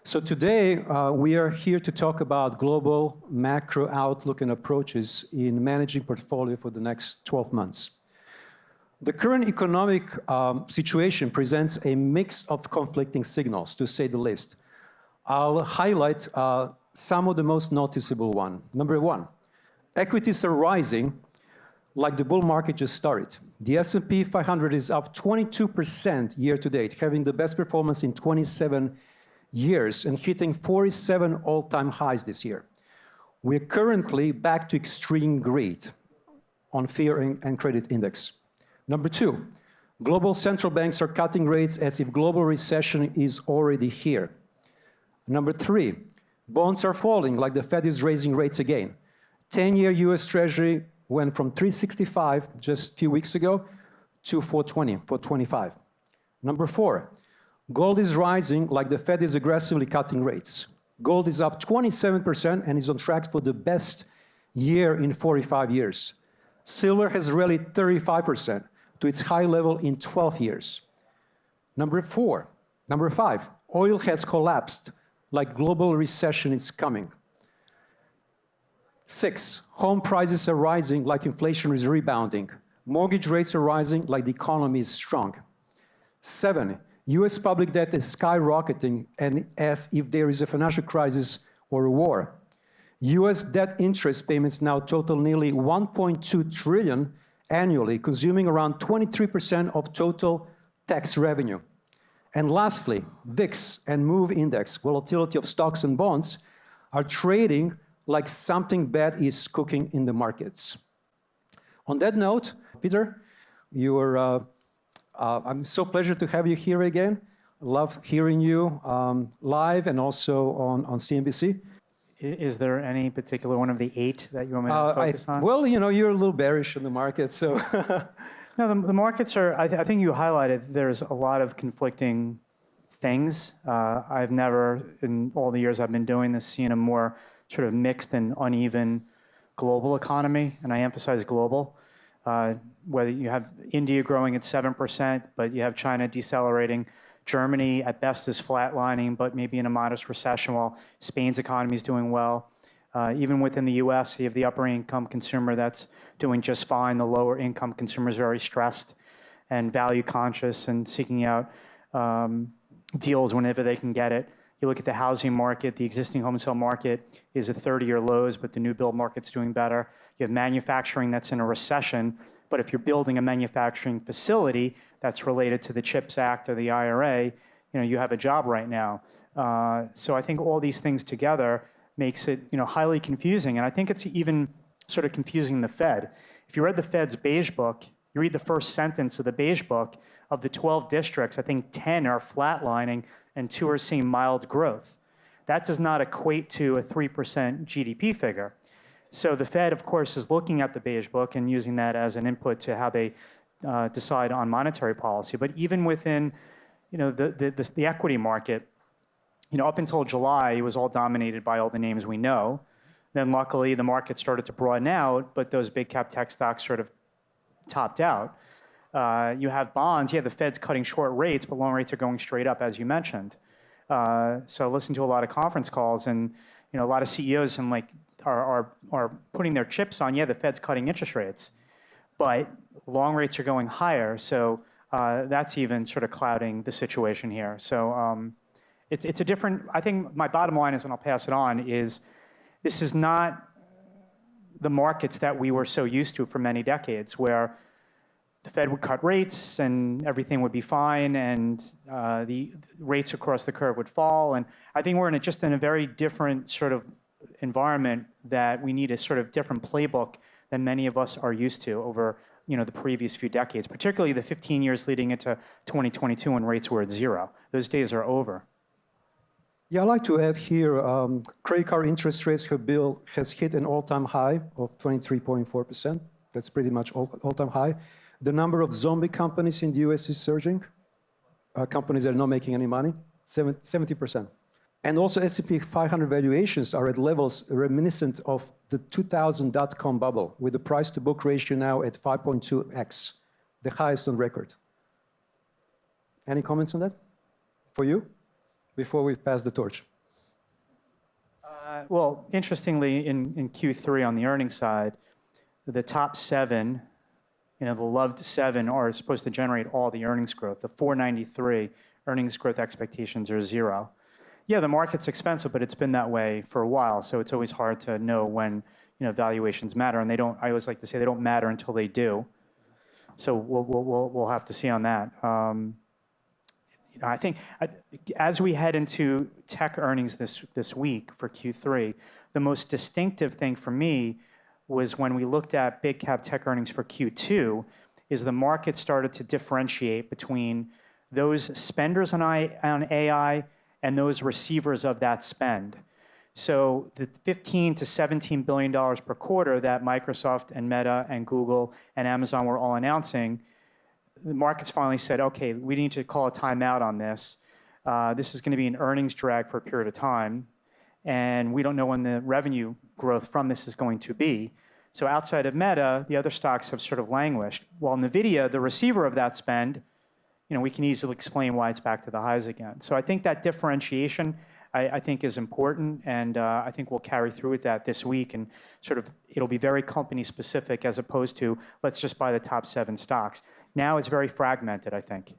So today, we are here to talk about global macro outlook and approaches in managing portfolio for the next 12 months. The current economic situation presents a mix of conflicting signals, to say the least. I'll highlight some of the most noticeable one. Number one, equities are rising like the bull market just started. The S&P 500 is up 22% year to date, having the best performance in 27 years and hitting 47 all-time highs this year. We're currently back to extreme greed on fear and credit index. Number two, global central banks are cutting rates as if global recession is already here. Number three, bonds are falling like the Fed is raising rates again. 10-year US Treasury went from 365 just a few weeks ago to 420, 425. Number four, gold is rising like the Fed is aggressively cutting rates. Gold is up 27% and is on track for the best year in 45 years. Silver has rallied 35% to its high level in 12 years. Number five, oil has collapsed like global recession is coming. 6, home prices are rising like inflation is rebounding. Mortgage rates are rising like the economy is strong. 7, US public debt is skyrocketing and as if there is a financial crisis or a war. US debt interest payments now total nearly 1.2 trillion annually, consuming around 23% of total tax revenue. And lastly, VIX and MOVE index, volatility of stocks and bonds, are trading like something bad is cooking in the markets. On that note, Peter, I'm so pleasure to have you here again. Love hearing you live and also on CNBC. Is there any particular one of the 8 that you want me to focus on? Well, you know, you're a little bearish in the market, so. No, the markets are, I think you highlighted, there's a lot of conflicting things. I've never, in all the years I've been doing this, seen a more sort of mixed and uneven global economy, and I emphasize global. Whether you have India growing at 7%, but you have China decelerating, Germany at best is flatlining, but maybe in a modest recession, while Spain's economy is doing well. Even within the US, you have the upper income consumer that's doing just fine. The lower income consumer is very stressed and value conscious and seeking out deals whenever they can get it. You look at the housing market, the existing home sale market is at 30-year lows, but the new build market's doing better. You have manufacturing that's in a recession, but if you're building a manufacturing facility that's related to the CHIPS Act or the IRA, you know, you have a job right now. So I think all these things together makes it, you know, highly confusing. And I think it's even sort of confusing the Fed. If you read the Fed's beige book, you read the first sentence of the beige book, of the 12 districts, I think 10 are flatlining and 2 are seeing mild growth. That does not equate to a 3% GDP figure. So the Fed, of course, is looking at the beige book and using that as an input to how they decide on monetary policy. But even within, you know, the equity market, you know, up until July, it was all dominated by all the names we know. Then luckily, the market started to broaden out, but those big cap tech stocks sort of topped out. You have bonds, yeah, the Fed's cutting short rates, but long rates are going straight up, as you mentioned. So I listened to a lot of conference calls, and you know, a lot of CEOs and like are putting their chips on, yeah, the Fed's cutting interest rates, but long rates are going higher. So that's even sort of clouding the situation here. So it's a different. I think my bottom line is, and I'll pass it on, is this is not the markets that we were so used to for many decades, where the Fed would cut rates and everything would be fine, and the rates across the curve would fall. And I think we're just in a very different sort of environment that we need a sort of different playbook than many of us are used to over, you know, the previous few decades, particularly the 15 years leading into 2022 when rates were at 0. Those days are over. Yeah, I'd like to add here, credit card interest rates has hit an all-time high of 23.4%. That's pretty much all-time high. The number of zombie companies in the US is surging. Companies that are not making any money, 70%. And also S&P 500 valuations are at levels reminiscent of the 2000 dot-com bubble, with the price-to-book ratio now at 5.2x, the highest on record. Any comments on that for you, before we pass the torch? Well, interestingly, in Q3 on the earnings side, the top seven, the loved seven are supposed to generate all the earnings growth. The 493 earnings growth expectations are 0. Yeah, the market's expensive, but it's been that way for a while, so it's always hard to know when valuations matter, and they don't. I always like to say they don't matter until they do. So we'll have to see on that. I think as we head into tech earnings this week for Q3, the most distinctive thing for me was when we looked at big cap tech earnings for Q2, is the market started to differentiate between those spenders on AI and those receivers of that spend. So the $15 to $17 billion per quarter that Microsoft and Meta and Google and Amazon were all announcing, the markets finally said, okay, we need to call a timeout on this. This is going to be an earnings drag for a period of time, and we don't know when the revenue growth from this is going to be. So outside of Meta, the other stocks have sort of languished. While NVIDIA, the receiver of that spend, we can easily explain why it's back to the highs again. So I think that differentiation, I think, is important, and I think we'll carry through with that this week, and sort of it'll be very company specific as opposed to let's just buy the top 7 stocks. Now it's very fragmented, I think.